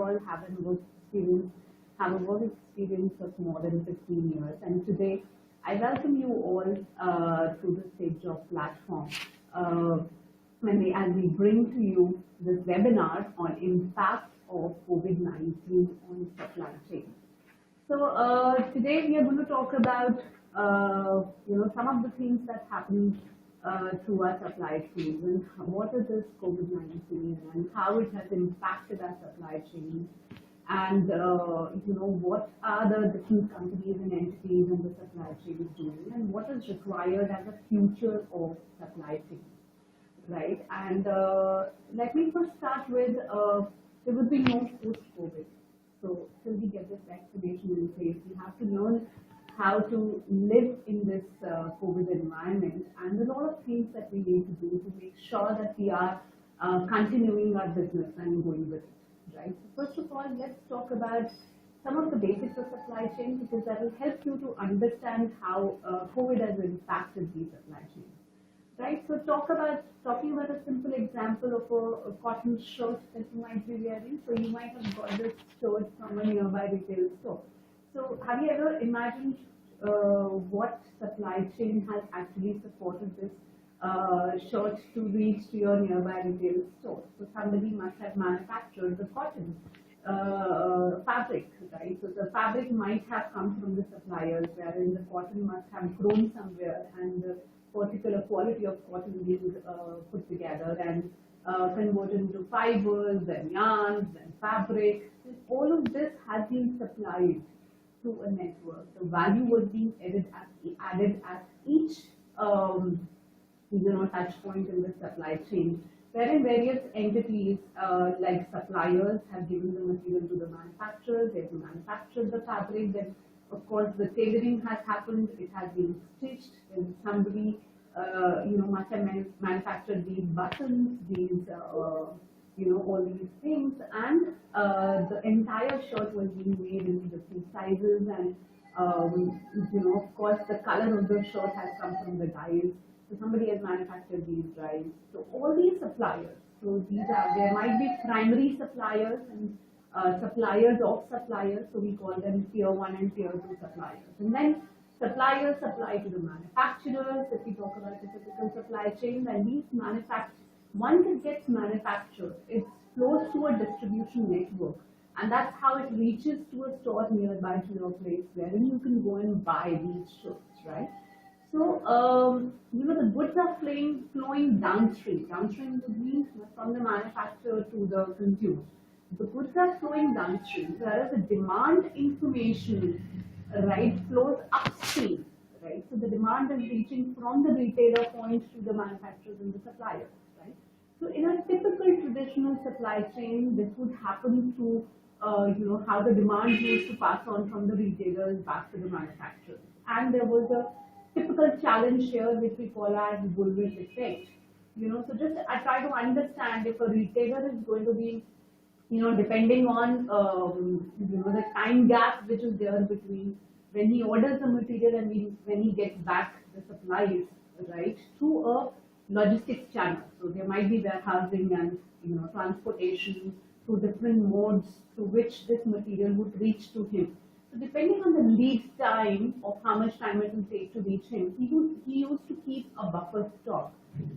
overall have a work experience of more than 15 years. And today, I welcome you all to the Safejob platform as we bring to you this webinar on impact of COVID-19 on supply chain. So today we are going to talk about some of the things that happened to our supply chains and what is this COVID-19 and how it has impacted our supply chain, and what are the different companies and entities in the supply chain doing, and what is required as a future of supply chain, right? And let me first start with there would be no post-COVID. So till we get this vaccination in place, we have to learn how to live in this COVID environment, and there's a lot of things that we need to do to make sure that we are continuing our business and going with it, right? So first of all, let's talk about some of the basics of supply chain, because that will help you to understand how COVID has impacted the supply chain, right? So talking about a simple example of a cotton shirt that you might be wearing. So you might have got this shirt from a nearby retail store. So have you ever imagined what supply chain has actually supported this shirt to reach to your nearby retail store? So somebody must have manufactured the cotton fabric, right? So the fabric might have come from the suppliers, wherein the cotton must have grown somewhere, and the particular quality of cotton being put together and converted into fibers and yarns and fabric. All of this has been supplied to a network. The value was being added at each touch point in the supply chain, wherein various entities like suppliers have given the material to the manufacturers. They have manufactured the fabric. Then, of course, the tailoring has happened. It has been stitched. And somebody, must have manufactured these buttons, these, all these things, and the entire shirt was being made in different sizes. And, of course, the color of the shirt has come from the dyes. So somebody has manufactured these dyes. So all these suppliers. So there might be primary suppliers and suppliers of suppliers, so we call them tier 1 and tier 2 suppliers. And then suppliers supply to the manufacturers. If we talk about the typical supply chain, then these once it gets manufactured, it flows through a distribution network, and that's how it reaches to a store nearby to your place, wherein you can go and buy these shirts, right? So, the goods are flowing downstream. Downstream means from the manufacturer to the consumer. The goods are flowing downstream, whereas the demand information, right, flows upstream, right? So the demand is reaching from the retailer point to the manufacturers and the suppliers, right? So in a typical traditional supply chain, this would happen through, how the demand used to pass on from the retailers back to the manufacturers. And there was a typical challenge here, which we call as bullwhip effect. So just I try to understand if a retailer is going to be, depending on, the time gap which is there between when he orders the material and when he gets back the supplies, right, through a logistics channel. So there might be warehousing and, transportation through different modes through which this material would reach to him. So depending on the lead time of how much time it will take to reach him, he used to keep a buffer stock.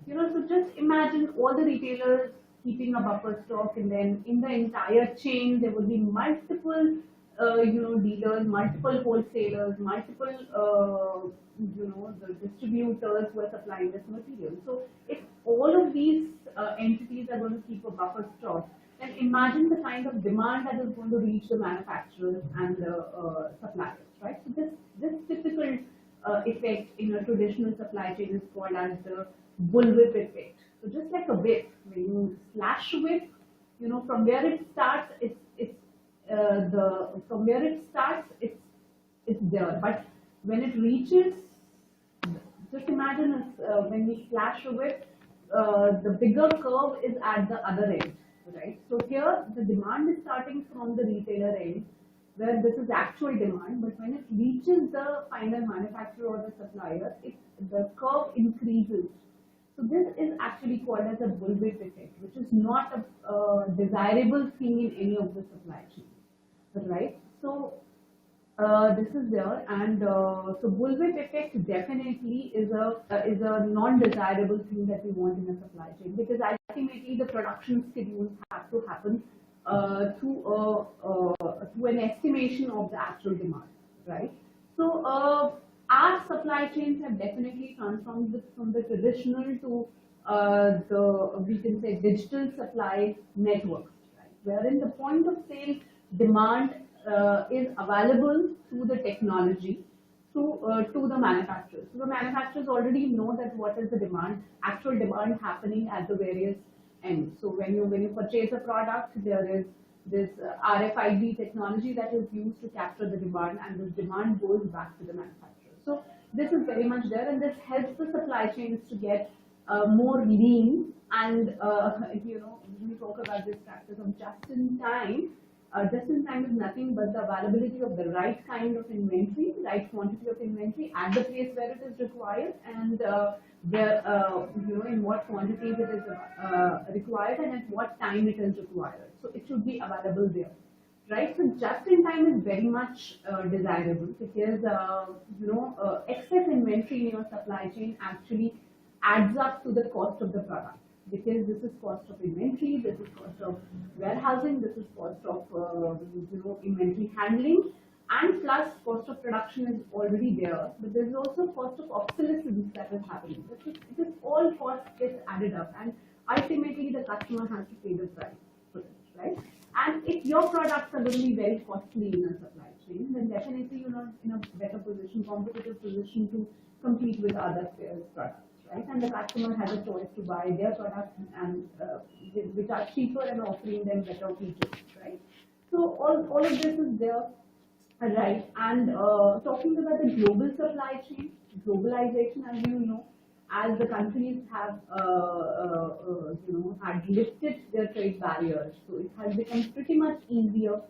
So just imagine all the retailers keeping a buffer stock, and then in the entire chain there would be multiple, dealers, multiple wholesalers, multiple, the distributors who are supplying this material. So if all of these entities are going to keep a buffer stock, then imagine the kind of demand that is going to reach the manufacturers and the suppliers, right? So this typical effect in a traditional supply chain is called as the bullwhip effect. So just like a whip, when you slash a whip, from where it starts, it's there. But when it reaches, just imagine when we slash a whip, the bigger curve is at the other end, right? So here the demand is starting from the retailer end, where this is actual demand, but when it reaches the final manufacturer or the supplier, the curve increases So this is actually called as a bullwhip effect, which is not a desirable thing in any of the supply chains, right? So this is there, and so bullwhip effect definitely is a non-desirable thing that we want in a supply chain, because ultimately the production schedules have to happen through an estimation of the actual demand, right? So our supply chains have definitely transformed from the traditional to the, we can say, digital supply networks, right? Wherein the point of sale demand is available through the technology to the manufacturers. So the manufacturers already know that what is the demand, actual demand happening at the various ends. So when you purchase a product, there is this RFID technology that is used to capture the demand, and this demand goes back to the manufacturer. So this is very much there, and this helps the supply chains to get more lean. And when we talk about this practice of just in time is nothing but the availability of the right kind of inventory, right quantity of inventory at the place where it is required, and in what quantities it is required and at what time it is required. So it should be available there, right? So just in time is very much desirable, because excess inventory in your supply chain actually adds up to the cost of the product, because this is cost of inventory, this is cost of warehousing, this is cost of inventory handling, and plus cost of production is already there. But there is also cost of obsolescence that is happening. It is all cost gets added up, and ultimately the customer has to pay the price for it, right? And if your products are going to be very costly in a supply chain, then definitely you're not in a better position, competitive position to compete with other players' products. Right? And the customer has a choice to buy their products and which are cheaper and offering them better features, right? So all of this is there, right? And talking about the global supply chain, globalization, as you know, as the countries have had lifted their trade barriers, so it has become pretty much easier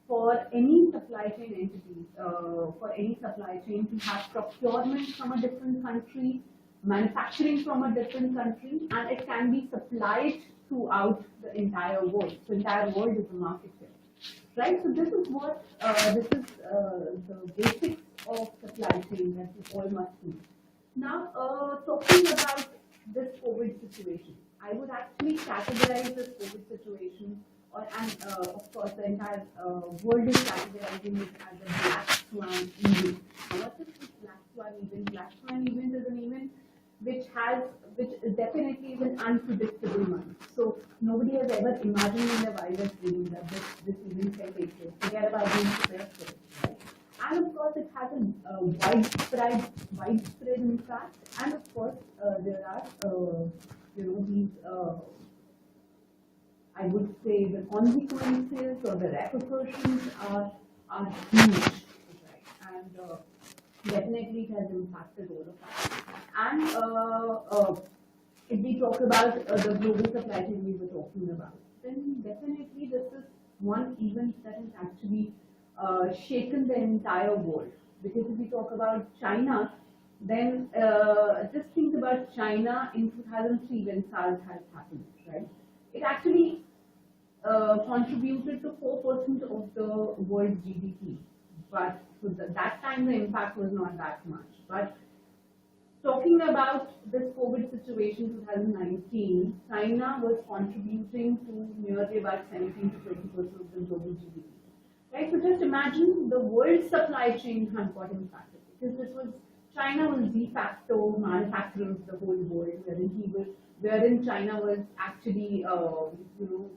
for any supply chain entity, for any supply chain to have procurement from a different country, manufacturing from a different country, and it can be supplied throughout the entire world. So entire world is a market here, right? So this is what the basics of supply chain that we all must know. Now, talking about this COVID situation, I would actually categorize this COVID situation, and of course the entire world is categorizing it as a black swan event. What is this black swan event? Black swan event is an event which definitely is an unpredictable one. So nobody has ever imagined in their wildest dreams that this event can take place. Forget about being prepared for it, right? And of course, it has a widespread impact. And of course, there are these I would say the consequences or the repercussions are huge, right? And definitely it has impacted all of us. And if we talk about the global supply chain we were talking about, then definitely this is one event that has actually shaken the entire world. Because if we talk about China, then just think about China in 2003 when SARS has happened, right? It actually contributed to 4% of the world's GDP, but that time the impact was not that much. But talking about this COVID situation 2019, China was contributing to nearly about 17 to 20% of the global GDP. Right? So just imagine the world supply chain had got impacted, because China was de facto manufacturer of the whole world, wherein China was actually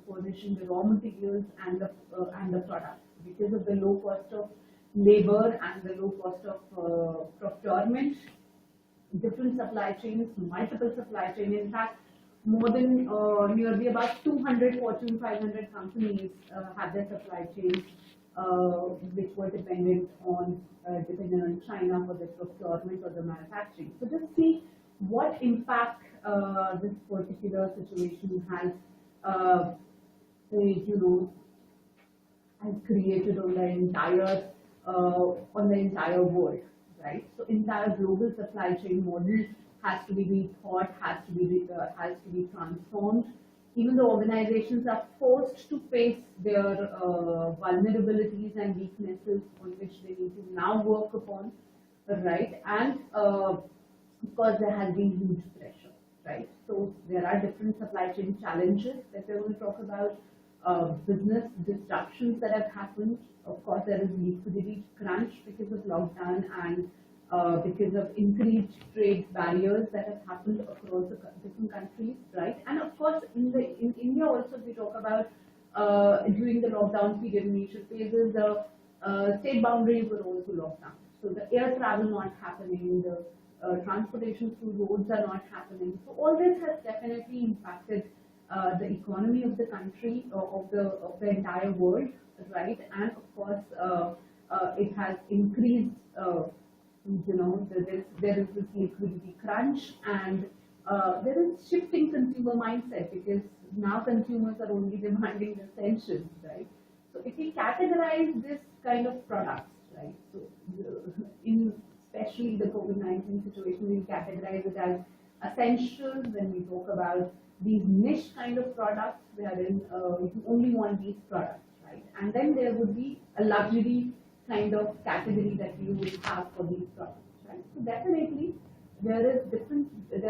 furnishing the raw materials and the products, because of the low cost of labor and the low cost of procurement. Different supply chains, multiple supply chains. In fact, more than nearly about 200 Fortune 500 companies have their supply chains which were dependent on China for the procurement or the manufacturing. So just see what impact this particular situation has, has created on the entire world, right? So entire global supply chain model has to be rethought, has to be transformed. Even the organizations are forced to face their vulnerabilities and weaknesses on which they need to now work upon, right? And of course, there has been huge pressure, right? So there are different supply chain challenges that we're going to talk about, business disruptions that have happened. Of course, there is liquidity crunch because of lockdown and because of increased trade barriers that have happened across the different countries, right? And of course, in India also, we talk about during the lockdown period, initial phases, the state boundaries were also locked down. So the air travel not happening, the transportation through roads are not happening. So all this has definitely impacted the economy of the country, of the entire world, right? And of course, it has increased. There is this liquidity crunch, and there is shifting consumer mindset because now consumers are only demanding the essentials, right? So if we categorize this kind of products, right? So in especially the COVID-19 situation, we categorize it as essentials. When we talk about these niche kind of products, wherein you only want these products, right? And then there would be a luxury kind of category that you would have for these products, right? So definitely there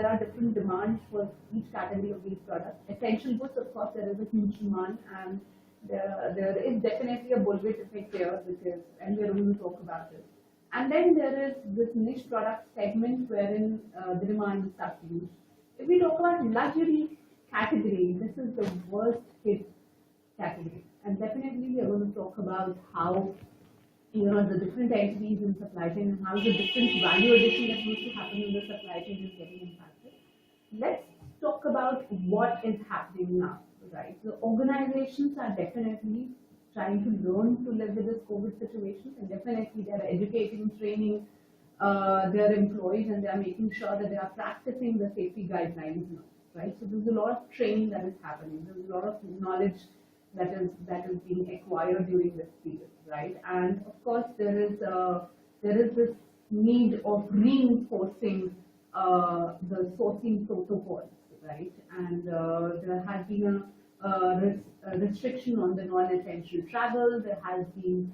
are different demands for each category of these products. Essential goods, of course, there is a huge demand, and there is definitely a bullwhip effect there because, and we're going to talk about it. And then there is this niche product segment wherein the demand is subdued. If we talk about luxury category, this is the worst hit category, and definitely we are going to talk about how the different entities in supply chain and how the different value addition that used to happen in the supply chain is getting impacted. Let's talk about what is happening now, right? The organizations are definitely trying to learn to live with this COVID situation, and definitely they are educating, training their employees, and they are making sure that they are practicing the safety guidelines now, right? So there's a lot of training that is happening. There's a lot of knowledge that is being acquired during this period, right? And of course, there is this need of reinforcing the sourcing protocols, right? And there has been a restriction on the non-essential travel. There has been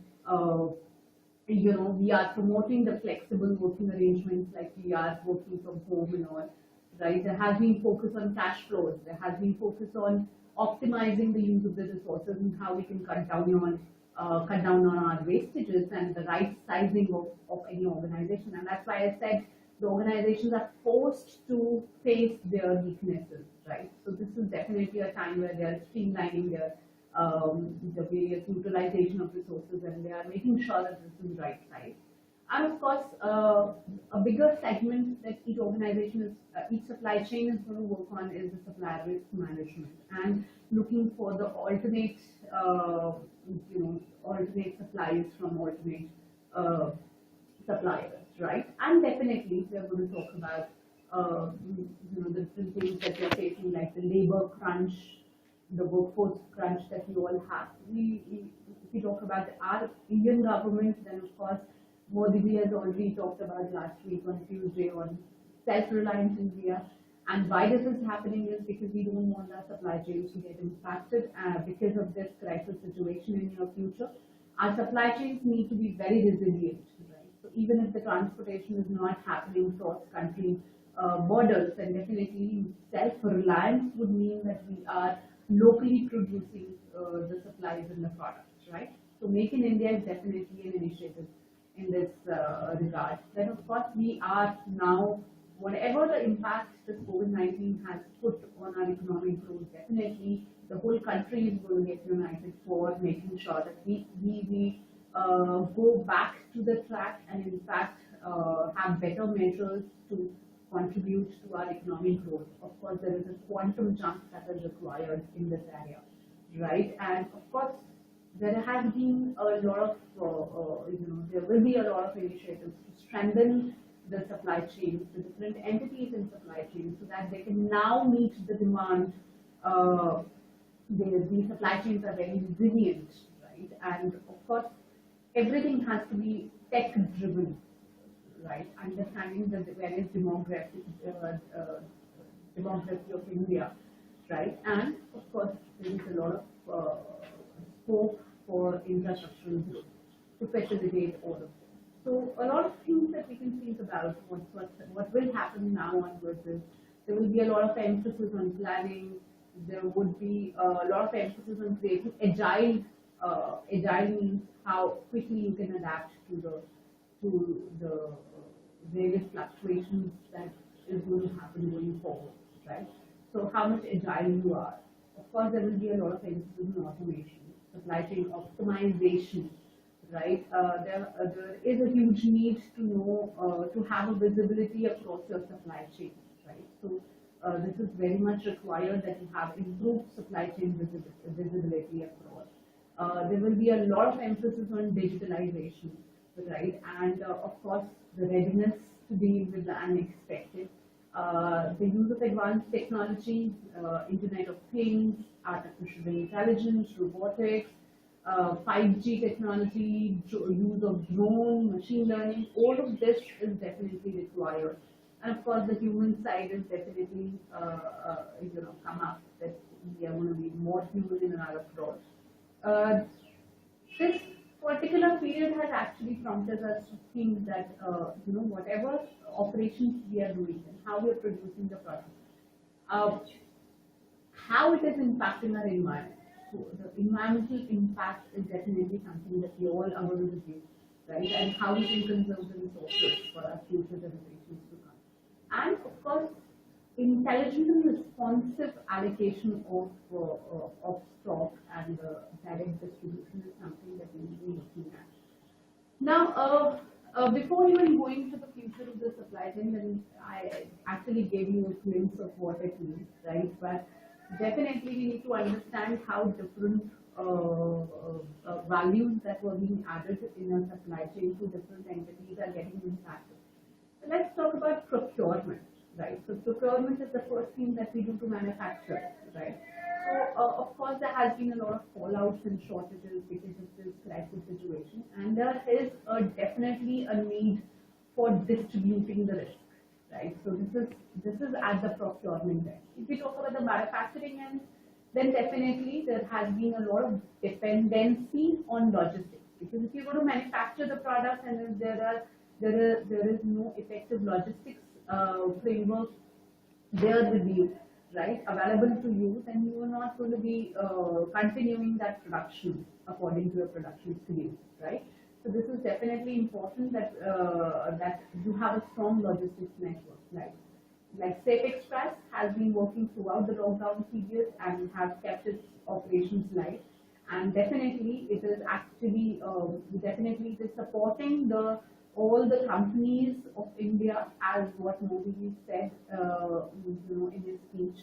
we are promoting the flexible working arrangements, like we are working from home and all, right? There has been focus on cash flows. There has been focus on optimizing the use of the resources and how we can cut down on our wastages and the right sizing of any organization. And that's why I said the organizations are forced to face their weaknesses, right? So this is definitely a time where they are streamlining their the various utilization of resources, and they are making sure that this is right size. And of course, a bigger segment that each organization each supply chain is going to work on is the supplier risk management and looking for the alternate supplies from alternate suppliers, right? And definitely, we are going to talk about the different things that we are facing, like the labor crunch, the workforce crunch that we all have. If we talk about our Indian government, then of course, Modi has already talked about last week on Tuesday on self-reliance India. And why this is happening is because we don't want our supply chains to get impacted because of this crisis situation in the future. Our supply chains need to be very resilient, right? So even if the transportation is not happening across country borders, then definitely self-reliance would mean that we are locally producing the supplies and the products, right? So Make in India is definitely an initiative in this regard. Then of course we are now, whatever the impact this COVID-19 has put on our economic growth, definitely the whole country is going to get united for making sure that we go back to the track and in fact have better measures to contribute to our economic growth. Of course, there is a quantum jump that is required in this area, right? And of course, there has been a lot of, there will be a lot of initiatives to strengthen the supply chains, the different entities in supply chains, so that they can now meet the demand. The supply chains are very resilient, right? And of course, everything has to be tech-driven, right? Understanding the various demography of India, right? And of course, there is a lot of scope for infrastructural growth to facilitate all of this. So a lot of things that we can think about what will happen now onwards is there will be a lot of emphasis on planning. There would be a lot of emphasis on creating agile. Agile means how quickly you can adapt to the various fluctuations that is going to happen going forward, right? So how much agile you are. Of course, there will be a lot of emphasis on automation, supply chain optimization, right? There is a huge need to know, to have a visibility across your supply chain, right? So this is very much required that you have improved supply chain visibility across. There will be a lot of emphasis on digitalization, right? And of course, the readiness to deal with the unexpected. The use of advanced technology, Internet of Things, artificial intelligence, robotics, 5G technology, use of drone, machine learning, all of this is definitely required. And of course, the human side is definitely, come up that we are going to be more human in our approach. This particular period has actually prompted us to think that, whatever operations we are doing and how we are producing the product, how it is impacting our environment. So the environmental impact is definitely something that we all are going to review, right? And how we can conserve the resources for our future generations to come. And of course, intelligent and responsive allocation of stock and direct distribution is something that we will be looking at. Now, before even going to the future of the supply chain, then I actually gave you a glimpse of what it means, right? But definitely we need to understand how different values that were being added in a supply chain to different entities are getting impacted. So let's talk about procurement, right? So procurement is the first thing that we do to manufacture, right? So of course there has been a lot of fallouts and shortages because of this crisis situation, and there is definitely a need for distributing the risk, right? So this is at the procurement end. If we talk about the manufacturing end, then definitely there has been a lot of dependency on logistics, because if you're going to manufacture the product and if there is no effective logistics framework there with you, right, available to you, then you are not going to be continuing that production according to your production schedule, right? So this is definitely important that that you have a strong logistics network, like Safejob has been working throughout the lockdown period and has kept its operations live, and definitely it is actually supporting all the companies of India, as what Modi said, in his speech,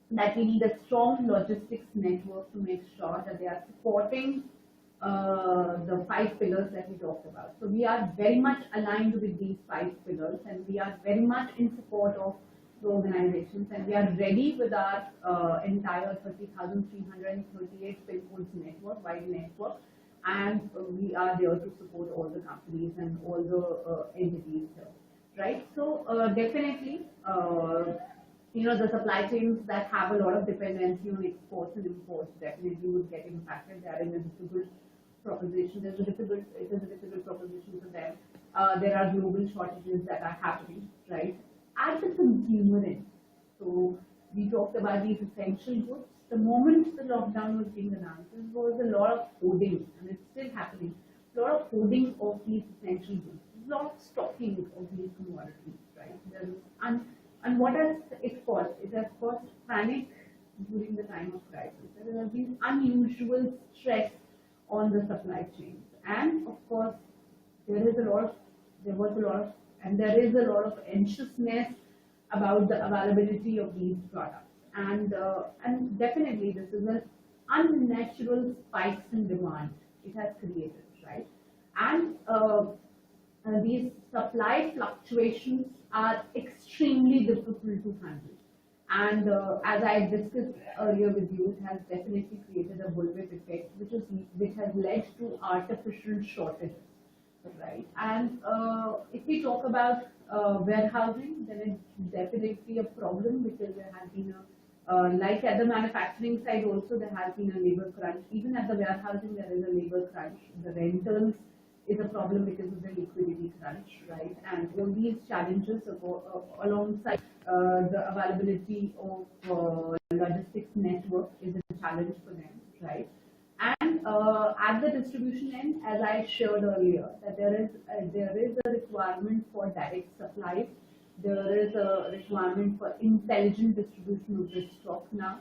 that we need a strong logistics network to make sure that they are supporting the 5 pillars that we talked about. So we are very much aligned with these 5 pillars, and we are very much in support of the organizations, and we are ready with our entire 30,338 pin codes network, wide network, and we are there to support all the companies and all the entities here, right? So definitely, the supply chains that have a lot of dependency on exports and imports definitely would get impacted. They are in a difficult proposition. It is a difficult proposition for them. There are global shortages that are happening, right? At the consumer end, so we talked about these essential goods. The moment the lockdown was being announced, there was a lot of hoarding, and it's still happening. A lot of hoarding of these essential goods, a lot of stocking of these commodities, right? And what has it caused? It has caused panic during the time of crisis. There has been unusual stress on the supply chains, and of course, there is a lot of anxiousness about the availability of these products. And definitely this is an unnatural spikes in demand it has created, right? And these supply fluctuations are extremely difficult to handle. And as I discussed earlier with you, it has definitely created a bullwhip effect, which has led to artificial shortages, right? And if we talk about warehousing, then it's definitely a problem because there has been a, like at the manufacturing side also, there has been a labor crunch. Even at the warehousing, there is a labor crunch. The rentals is a problem because of the liquidity crunch, right? And all these challenges alongside the availability of logistics network is a challenge for them, right? And at the distribution end, as I shared earlier, that there is a requirement for direct supplies. There is a requirement for intelligent distribution of this stock now.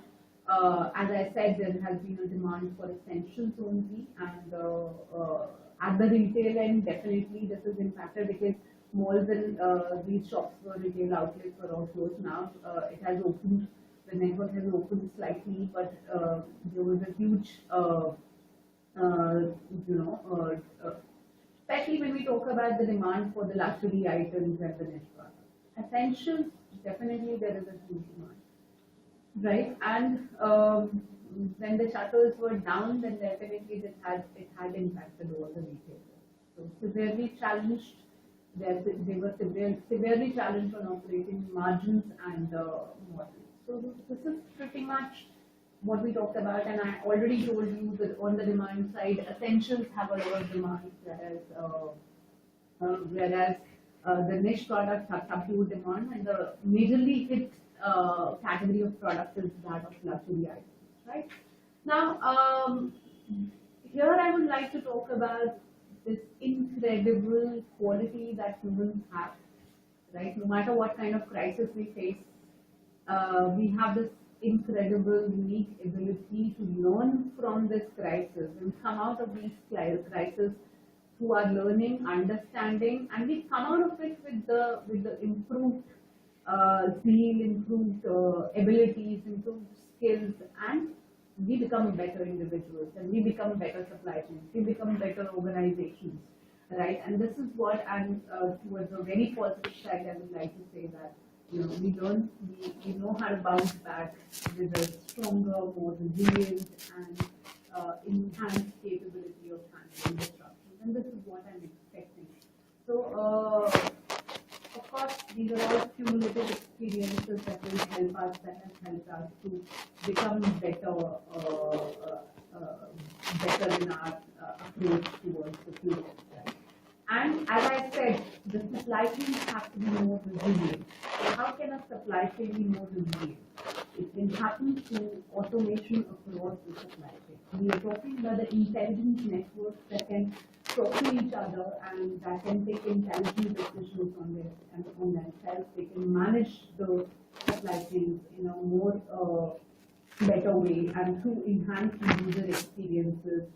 As I said, there has been a demand for essentials only, and at the retail end, definitely this is impacted because malls and these shops for retail outlets were all closed now. It has opened, the network has opened slightly, but there was a huge, uh, you know, especially when we talk about the demand for the luxury items and the niche products. Essentials, definitely there is a huge demand, right? And when the shutters were down, then definitely it had impacted all the retailers. So severely challenged. They were severely challenged on operating margins and models. So this is pretty much what we talked about, and I already told you that on the demand side, essentials have a lot of demand, whereas the niche products have subdued demand, and the majorly hit category of product is that of luxury items, right? Now, here I would like to talk about this incredible quality that humans have, right? No matter what kind of crisis we face, we have this incredible, unique ability to learn from this crisis and come out of these crises through our learning, understanding, and we come out of it with the improved zeal, improved abilities, improved skills, and we become better individuals, and we become better supply chains, we become better organizations, right? And this is what I'm towards a very positive side. I would like to say that we know how to bounce back with a stronger, more resilient, and enhanced capability of handling disruptions, and this is what I'm expecting. So. Of course, these are all cumulative experiences that will help us, that have helped us to become better in our approach towards the future. Right? And as I said, the supply chains have to be more resilient. So how can a supply chain be more resilient? It can happen through automation across the supply chain. We are talking about the intelligent networks that can talk to each other and that can take intelligent decisions on themselves. They can manage the supply chains in a more better way and through enhanced user experiences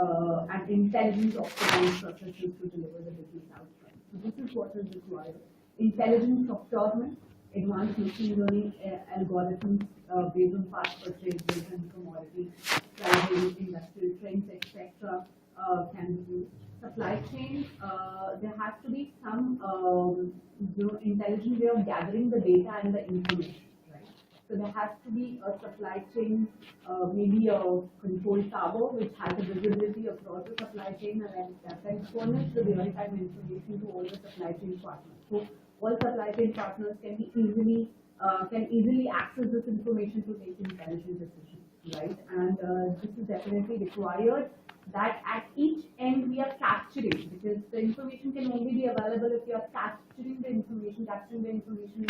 and intelligent optimized processes to deliver the business outcomes. So this is what is required. Intelligent procurement, advanced machine learning algorithms based on past purchases and commodity pricing, industrial trends, etc. Can be used. Supply chain, there has to be some intelligent way of gathering the data and the information, right? So there has to be a supply chain, maybe a control tower which has a visibility across the supply chain and that can furnish the real-time information to all the supply chain partners. So all supply chain partners can easily access this information to take intelligent decisions, right? And this is definitely required that at each end we are capturing, because the information can only be available if you are capturing the information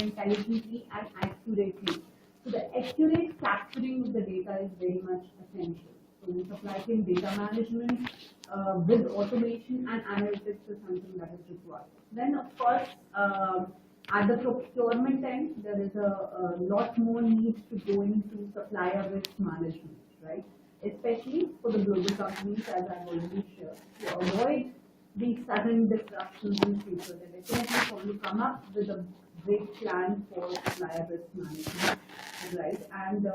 intelligently and accurately. So the accurate capturing of the data is very much essential. So in supply chain data management with automation and analytics is something that is required. Then of course, at the procurement end, there is a lot more need to go into supplier risk management, right? Especially for the global companies, as I've already shared, to avoid these sudden disruptions in future. They definitely want to come up with a great plan for supplier risk management, right? And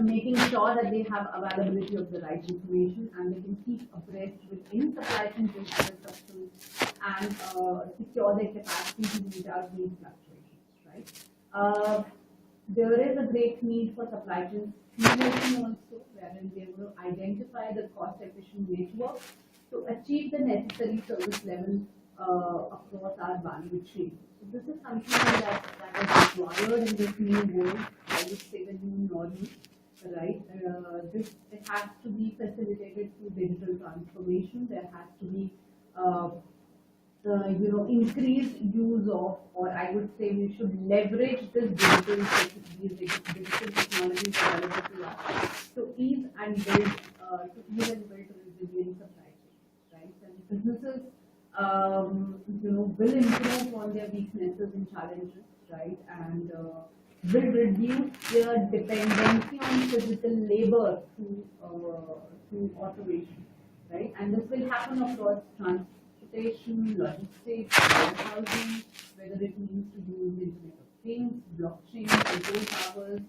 making sure that they have availability of the right information and they can keep abreast within supply chain disruptions and secure their capacity to meet out these fluctuations, right? There is a great need for supply chain simulation also, wherein they will identify the cost-efficient network to achieve the necessary service level across our value chain. So this is something that is required in this new world, I would say the new normal, right? This it has to be facilitated through digital transformation. There has to be increased use of, or I would say we should leverage this digital technologies available to us to ease and build resilient supply chains, right? And businesses, will improve on their weaknesses and challenges, right? And will reduce their dependency on physical labor through automation, right? And this will happen across transportation, logistics, warehousing, whether it means to use Internet of Things, blockchain, control towers,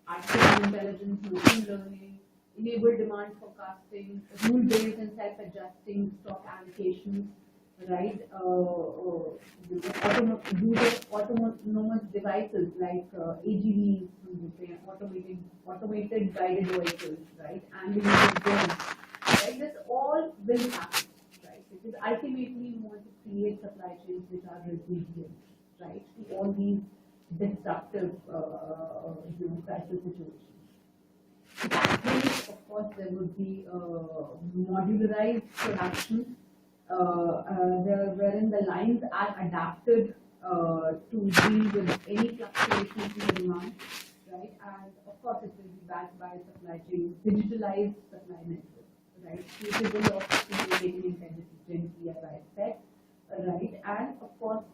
artificial intelligence, machine learning, enable demand forecasting, rule-based and self-adjusting stock allocations, right? Use of autonomous devices like AGVs, automated guided vehicles, right? And the use of drones, right? This all will happen, right? Because ultimately we want to create supply chains which are resilient, right, to all these disruptive, crisis situations. That means, of course, there would be modularized production, wherein the lines are adapted to deal with any fluctuations in the demand, right? And of course, it will be backed by supply chain, digitalized supply network, right? Capable of communicating intelligently, as I said, right? And of course,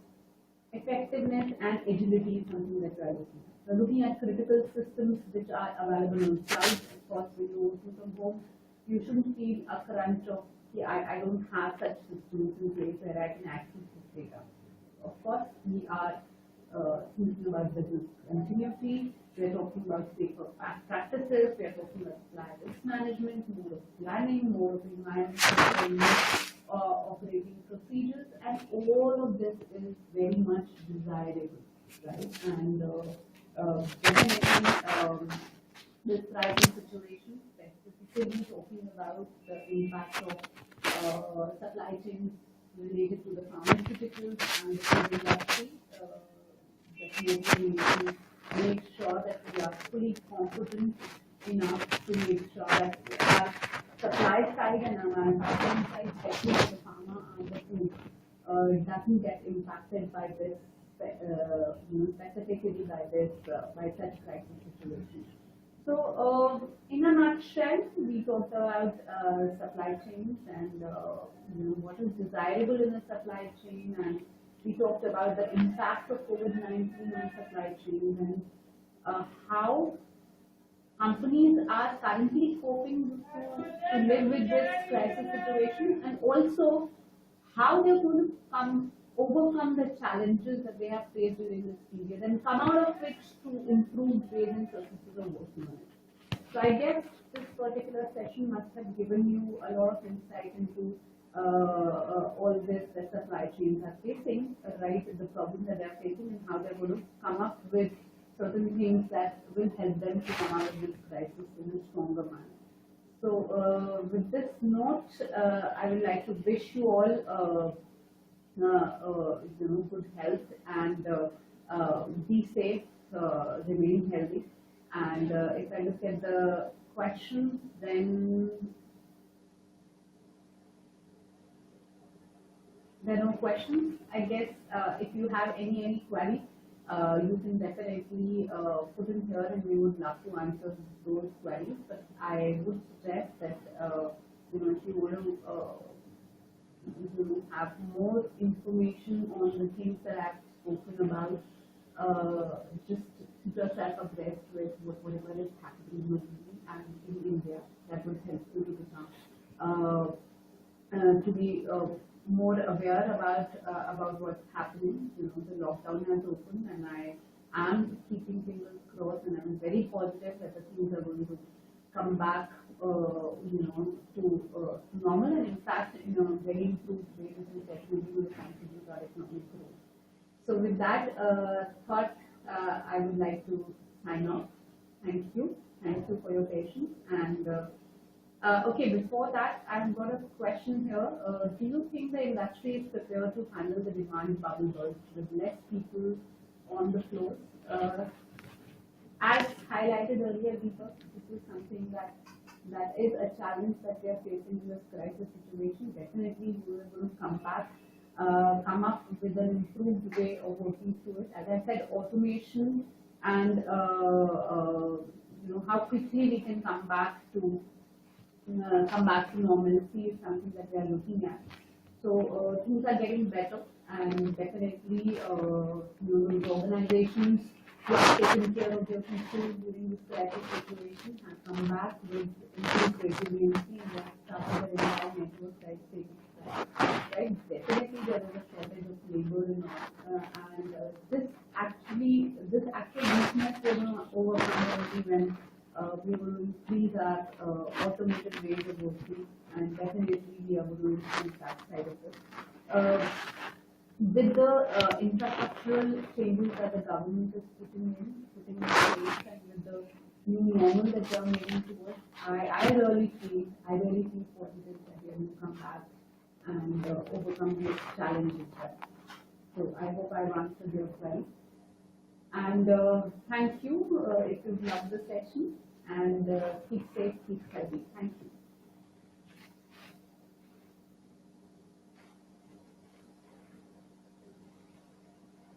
effectiveness and agility is something that we are looking at. We're looking at critical systems which are available on cloud. Of course, when you're working from home, you shouldn't feel a crunch of, I don't have such systems in place where I can access this data. Of course, we are thinking about business continuity. We're talking about safer practices. We're talking about supply risk management, more of planning, more of environmental operating procedures, and all of this is very much desirable, right? And definitely, this crisis situation, specifically talking about the impact of supply chains related to the pharmaceuticals and the food industry, definitely we need to make sure that we are fully competent enough to make sure that our supply side and our manufacturing side, especially for the pharma and the food, doesn't get impacted by this, specifically by such crisis situations. So, in a nutshell, we talked about supply chains and what is desirable in a supply chain, and we talked about the impact of COVID-19 on supply chains and how companies are currently coping to live with this crisis situation, and also how they're going to overcome the challenges that they have faced during this period and come out of which to improve ways and processes of working on it. So I guess this particular session must have given you a lot of insight into all this that supply chains are facing, right? The problems that they're facing and how they're going to come up with certain things that will help them to come out of this crisis in a stronger manner. So with this note, I would like to wish you all good health and be safe, remain healthy. And if I look at the questions, then there are no questions. I guess if you have any query, you can definitely put in here, and we would love to answer those queries. But I would suggest that if you want to have more information on the things that I've spoken about, just keep yourself abreast with whatever is happening globally and in India. That would help you to become to be more aware about what's happening. The lockdown has opened, and I am keeping fingers crossed, and I'm very positive that the things are going to come back, to normal, and in fact, in a very improved way, which will definitely will contribute to our economic growth. So with that thought, I would like to sign off. Thank you for your patience, and Okay, before that, I've got a question here. Do you think the industry is prepared to handle the demand bubble burst with less people on the floor? Uh, as highlighted earlier, Deepak, this is something that is a challenge that we are facing in this crisis situation. Definitely, we are going to come up with an improved way of working through it. As I said, automation and how quickly we can come back to normalcy is something that we are looking at. So things are getting better, and definitely, these organizations who have taken care of their people during this crisis situation have come back with improved resiliency and have started their entire network right? Definitely, there is a shortage of labor and all, and this actual weakness we're going to overcome only when we will increase our automated ways of working, and definitely we are going to increase that side of it. With the infrastructural changes that the government is putting in place, and with the new normal that they are making towards, I really feel positive that we are going to come back and overcome these challenges. So I hope I've answered your query. And thank you if you've loved the session, and keep safe, keep healthy. Thank you.